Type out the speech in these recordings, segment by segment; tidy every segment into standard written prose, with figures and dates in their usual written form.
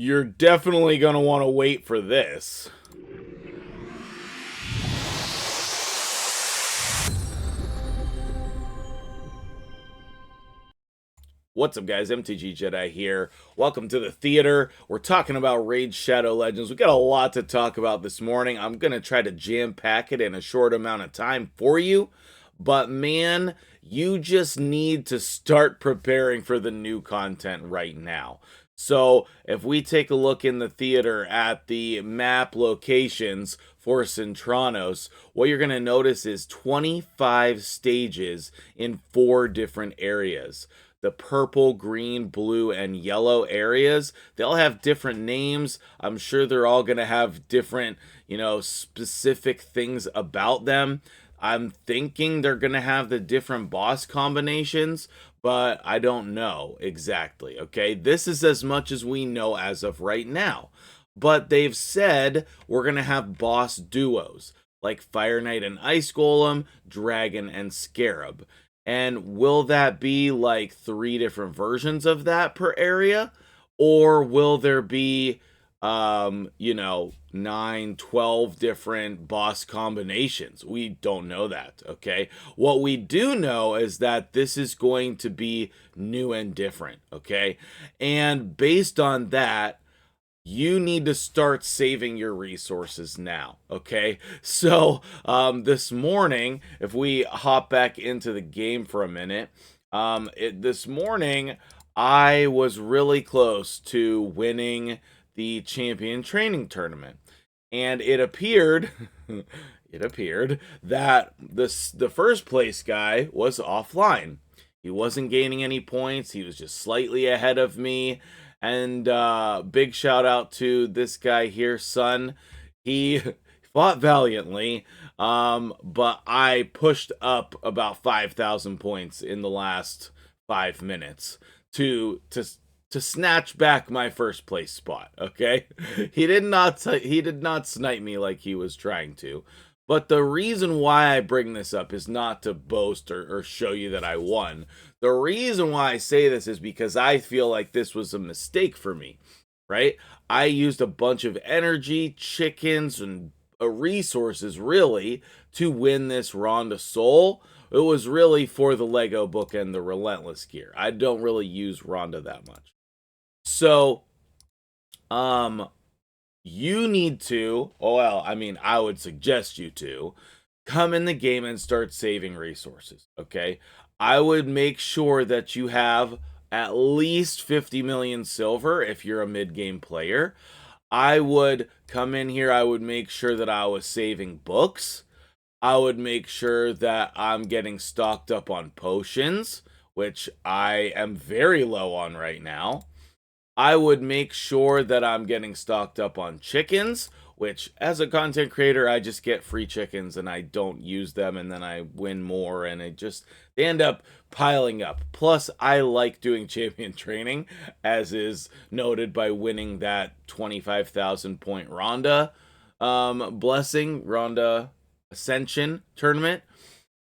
You're definitely going to want to wait for this. What's up, guys? MtgJedi here. Welcome to the theater. We're talking about Raid Shadow Legends. We've got a lot to talk about this morning. I'm going to try to jam-pack it in a short amount of time for you. But man, you just need to start preparing for the new content right now. So if we take a look in the theater at the map locations for Sintranos, what you're going to notice is 25 stages in 4 different areas. The purple, green, blue, and yellow areas, they'll have different names. I'm sure they're all going to have different, specific things about them. I'm thinking they're going to have the different boss combinations, but I don't know exactly, okay? This is as much as we know as of right now. But they've said we're going to have boss duos, like Fire Knight and Ice Golem, Dragon and Scarab. And will that be like 3 different versions of that per area? Or will there be 9, 12 different boss combinations? We don't know that, okay? What we do know is that this is going to be new and different, okay? And based on that, you need to start saving your resources now, okay? So this morning, if we hop back into the game for a minute, this morning I was really close to winning the champion training tournament, and it appeared that the first place guy was offline. He wasn't gaining any points. He was just slightly ahead of me. And big shout out to this guy here, Sun. He fought valiantly, but I pushed up about 5,000 points in the last 5 minutes to snatch back my first place spot. Okay, he did not snipe me like he was trying to. But the reason why I bring this up is not to boast or show you that I won. The reason why I say this is because I feel like this was a mistake for me, right? I used a bunch of energy, chickens, and resources, really, to win this Rhonda Soul. It was really for the Lego book and the Relentless gear. I don't really use Rhonda that much. So, you need to, I would suggest you to come in the game and start saving resources, okay? I would make sure that you have at least 50 million silver if you're a mid-game player. I would come in here, I would make sure that I was saving books. I would make sure that I'm getting stocked up on potions, which I am very low on right now. I would make sure that I'm getting stocked up on chickens, which as a content creator, I just get free chickens and I don't use them, and then I win more, and they end up piling up. Plus, I like doing champion training, as is noted by winning that 25,000 point Rhonda Rhonda Ascension tournament.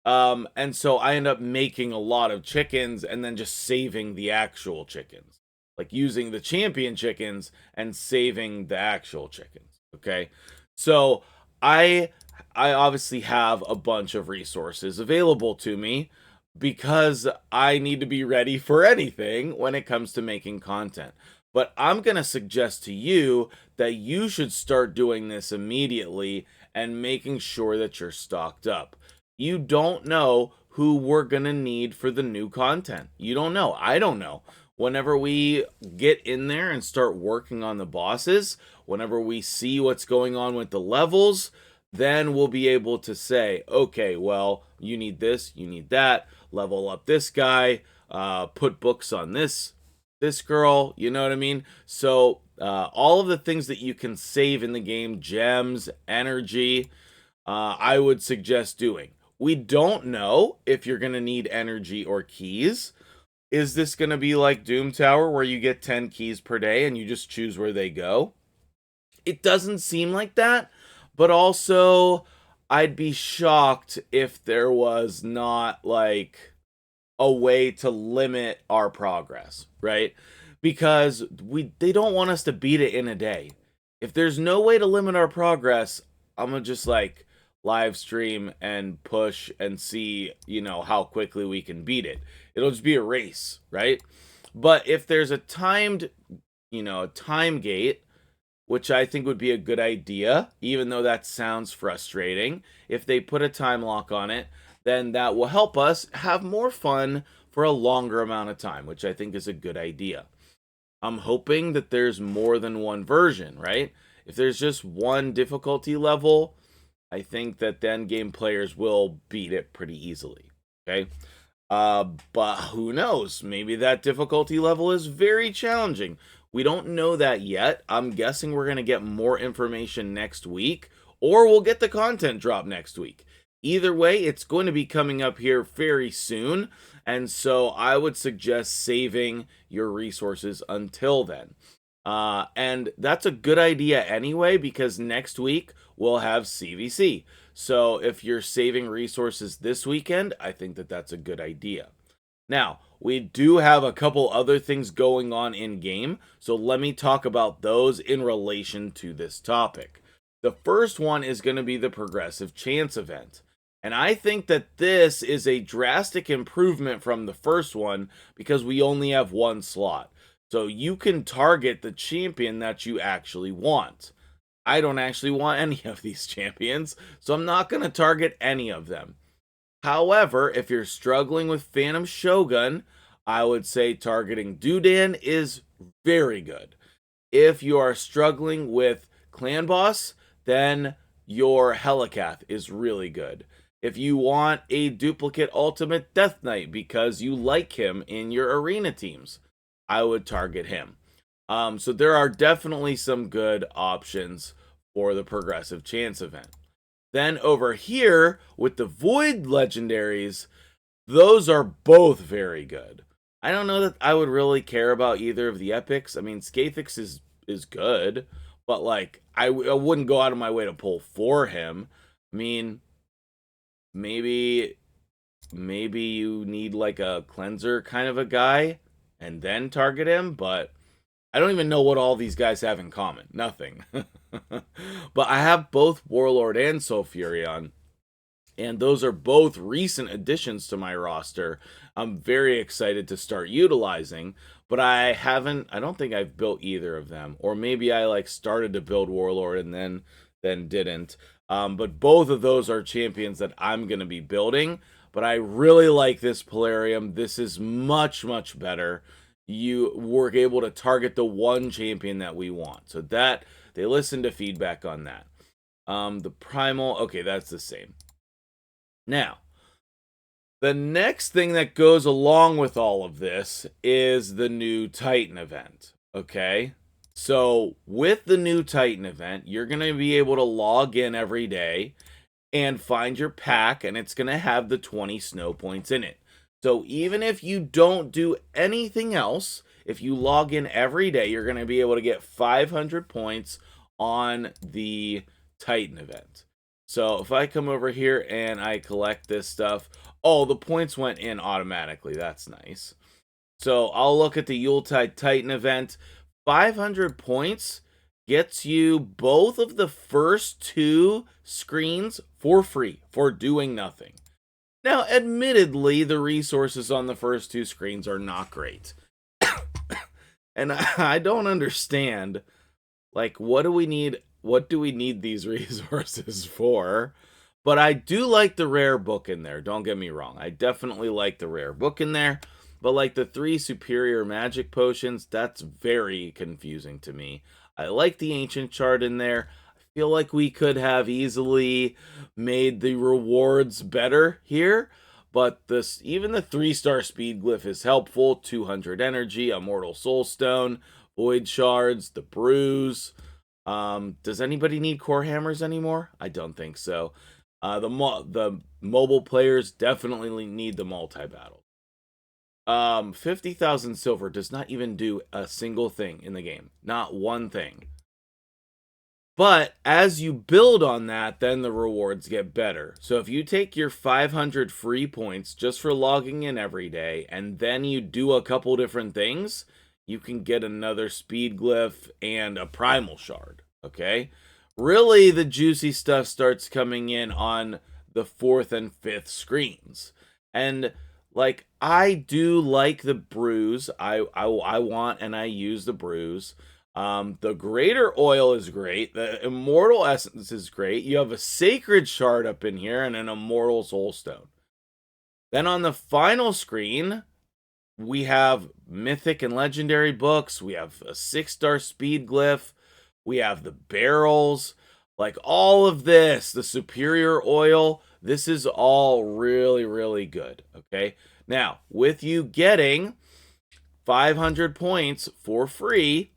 And so I end up making a lot of chickens and then just saving the actual chickens, like using the champion chickens and saving the actual chickens. Okay, so I obviously have a bunch of resources available to me because I need to be ready for anything when it comes to making content. But I'm going to suggest to you that you should start doing this immediately and making sure that you're stocked up. You don't know who we're going to need for the new content. You don't know. I don't know. Whenever we get in there and start working on the bosses, whenever we see what's going on with the levels, then we'll be able to say, okay, well, you need this, you need that, level up this guy, put books on this girl, you know what I mean? So all of the things that you can save in the game, gems, energy, I would suggest doing. We don't know if you're going to need energy or keys. Is this going to be like Doom Tower where you get 10 keys per day and you just choose where they go? It doesn't seem like that, but also I'd be shocked if there was not like a way to limit our progress, right? because they don't want us to beat it in a day. If there's no way to limit our progress, I'm gonna just like live stream and push and see, how quickly we can beat it. It'll just be a race, right? But if there's a timed, time gate, which I think would be a good idea, even though that sounds frustrating, if they put a time lock on it, then that will help us have more fun for a longer amount of time, which I think is a good idea. I'm hoping that there's more than one version, right? If there's just one difficulty level, I think that then game players will beat it pretty easily, okay? But who knows? Maybe that difficulty level is very challenging. We don't know that yet. I'm guessing we're going to get more information next week, or we'll get the content drop next week. Either way, it's going to be coming up here very soon, and so I would suggest saving your resources until then. And that's a good idea anyway, because next week we'll have CVC. So if you're saving resources this weekend, I think that that's a good idea. Now, we do have a couple other things going on in game, so let me talk about those in relation to this topic. The first one is going to be the progressive chance event. And I think that this is a drastic improvement from the first one because we only have one slot. So you can target the champion that you actually want. I don't actually want any of these champions, so I'm not going to target any of them. However, if you're struggling with Phantom Shogun, I would say targeting Dudan is very good. If you are struggling with Clan Boss, then your Helicath is really good. If you want a duplicate Ultimate Death Knight because you like him in your arena teams, I would target him. So there are definitely some good options for the progressive chance event. Then over here with the Void legendaries, those are both very good. I don't know that I would really care about either of the epics. I mean, Scathix is good, but like I wouldn't go out of my way to pull for him. I mean, maybe you need like a cleanser kind of a guy and then target him, but I don't even know what all these guys have in common. Nothing. But I have both Warlord and Sulfurion, and those are both recent additions to my roster. I'm very excited to start utilizing, but I don't think I've built either of them. Or maybe I like started to build Warlord and then didn't. But both of those are champions that I'm going to be building. But I really like this Polarium. This is much, much better. You were able to target the one champion that we want. So that, they listened to feedback on that. The Primal, okay, that's the same. Now, the next thing that goes along with all of this is the new Titan event, okay? So with the new Titan event, you're going to be able to log in every day and find your pack, and it's going to have the 20 snow points in it. So even if you don't do anything else, if you log in every day, you're going to be able to get 500 points on the Titan event. So if I come over here and I collect this stuff, oh, the points went in automatically. That's nice. So I'll look at the Yuletide Titan event. 500 points gets you both of the first two screens for free for doing nothing. Now, admittedly, the resources on the first two screens are not great. And I don't understand, like, what do we need these resources for? But I do like the rare book in there, don't get me wrong. I definitely like the rare book in there. But like the 3 superior magic potions, that's very confusing to me. I like the ancient chart in there. I feel like we could have easily made the rewards better here. But even the 3-star speed glyph is helpful. 200 energy, Immortal Soulstone, Void Shards, the Bruise. Does anybody need core hammers anymore? I don't think so. The mobile players definitely need the multi-battle. 50,000 silver does not even do a single thing in the game. Not one thing. But as you build on that, then the rewards get better. So if you take your 500 free points just for logging in every day, and then you do a couple different things, you can get another speed glyph and a primal shard, okay? Really, the juicy stuff starts coming in on the 4th and 5th screens. And like, I do like the brews. I want and I use the brews. The greater oil is great. The immortal essence is great. You have a sacred shard up in here and an immortal soulstone. Then on the final screen, we have mythic and legendary books. We have a 6-star speed glyph. We have the barrels. Like all of this, the superior oil, this is all really, really good. Okay. Now, with you getting 500 points for free,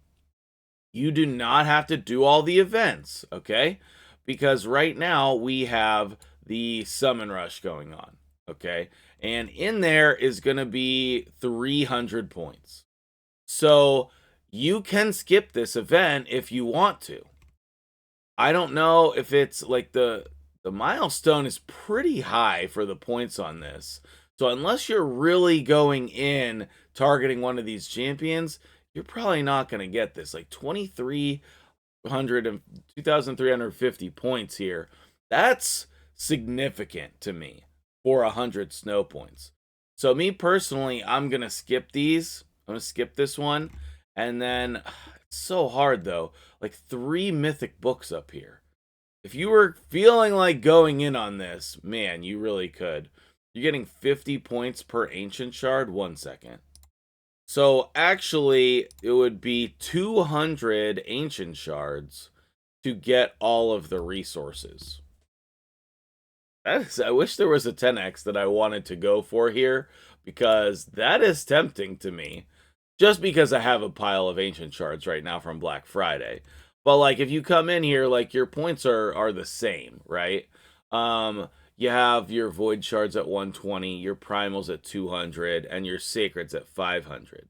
you do not have to do all the events. Okay. Because right now we have the summon rush going on. Okay. And in there is going to be 300 points. So you can skip this event if you want to. I don't know if it's like the milestone is pretty high for the points on this. So unless you're really going in targeting one of these champions, you're probably not going to get this. Like 2,300 and 2,350 points here. That's significant to me for 100 snow points. So me personally, I'm going to skip these. I'm going to skip this one. And then it's so hard though. Like 3 mythic books up here. If you were feeling like going in on this, man, you really could. You're getting 50 points per ancient shard. 1 second. So actually, it would be 200 ancient shards to get all of the resources. I wish there was a 10x that I wanted to go for here, because that is tempting to me. Just because I have a pile of ancient shards right now from Black Friday. But like if you come in here, like your points are the same, right? You have your void shards at 120, your primals at 200, and your sacreds at 500.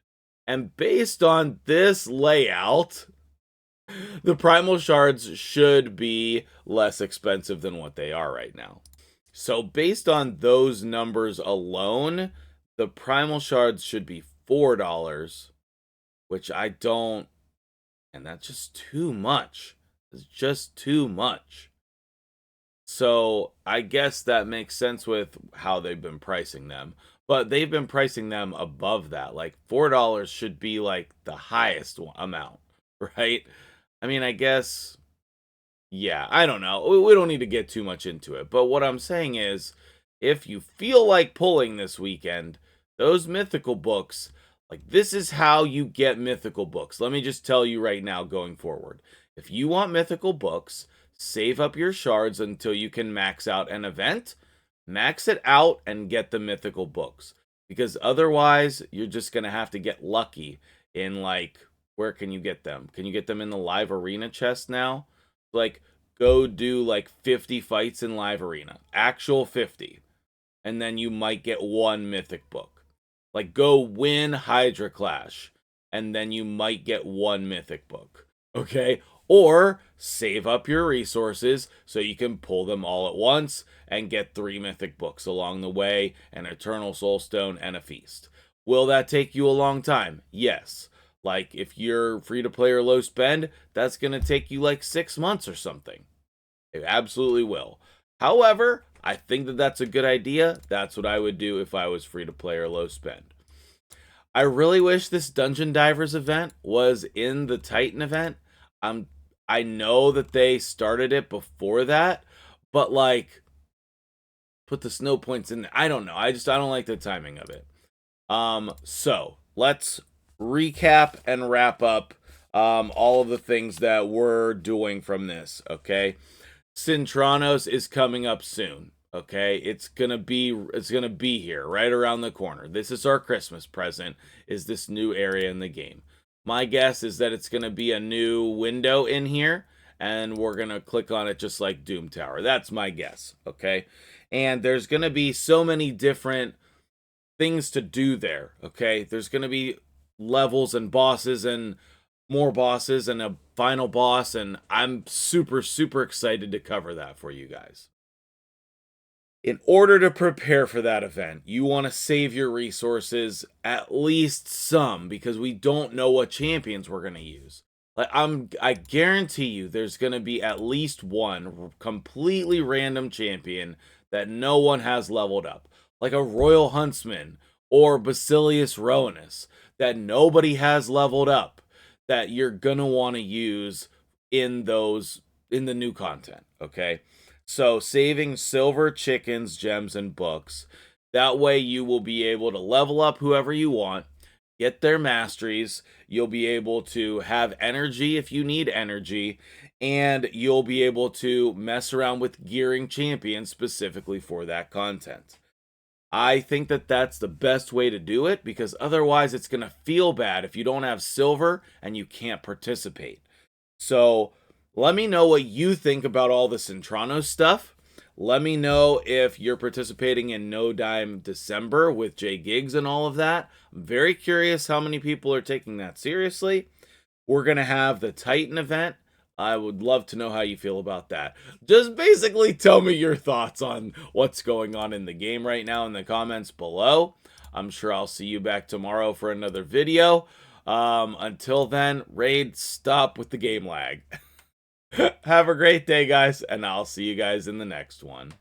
And based on this layout, the primal shards should be less expensive than what they are right now. So based on those numbers alone, the primal shards should be $4, which I don't, and that's just too much. It's just too much. So I guess that makes sense with how they've been pricing them. But they've been pricing them above that. Like $4 should be like the highest amount, right? I mean, I guess, yeah, I don't know. We don't need to get too much into it. But what I'm saying is, if you feel like pulling this weekend, those mythical books, like this is how you get mythical books. Let me just tell you right now going forward. If you want mythical books, save up your shards until you can max out an event. Max it out and get the mythical books. Because otherwise, you're just going to have to get lucky in like, where can you get them? Can you get them in the live arena chest now? Like, go do like 50 fights in live arena. Actual 50. And then you might get 1 mythic book. Like, go win Hydra Clash, and then you might get 1 mythic book. Okay? Or save up your resources so you can pull them all at once and get 3 mythic books along the way, an Eternal Soulstone, and a Feast. Will that take you a long time? Yes. Like, if you're free to play or low spend, that's going to take you like 6 months or something. It absolutely will. However, I think that that's a good idea. That's what I would do if I was free to play or low spend. I really wish this Dungeon Divers event was in the Titan event. I know that they started it before that, but like, put the snow points in there. I don't know. I don't like the timing of it. So let's recap and wrap up all of the things that we're doing from this. Okay, Sintranos is coming up soon. Okay, it's gonna be here right around the corner. This is our Christmas present, is this new area in the game. My guess is that it's gonna be a new window in here, and we're gonna click on it just like Doom Tower. That's my guess. Okay, and there's gonna be so many different things to do there. Okay, there's gonna be levels and bosses and more bosses and a final boss, and I'm super excited to cover that for you guys. In order to prepare for that event, you want to save your resources, at least some, because we don't know what champions we're going to use. Like I guarantee you there's going to be at least one completely random champion that no one has leveled up, like a Royal Huntsman or Basilius Rowanus that nobody has leveled up, that you're going to want to use in the new content, okay? So saving silver, chickens, gems, and books. That way you will be able to level up whoever you want, get their masteries. You'll be able to have energy if you need energy, and you'll be able to mess around with gearing champions specifically for that content. I think that that's the best way to do it, because otherwise it's going to feel bad if you don't have silver and you can't participate. So let me know what you think about all the Sintranos stuff. Let me know if you're participating in No Dime December with J Gigs and all of that. I'm very curious how many people are taking that seriously. We're going to have the Titan event. I would love to know how you feel about that. Just basically tell me your thoughts on what's going on in the game right now in the comments below. I'm sure I'll see you back tomorrow for another video. Until then, raid, stop with the game lag. Have a great day, guys, and I'll see you guys in the next one.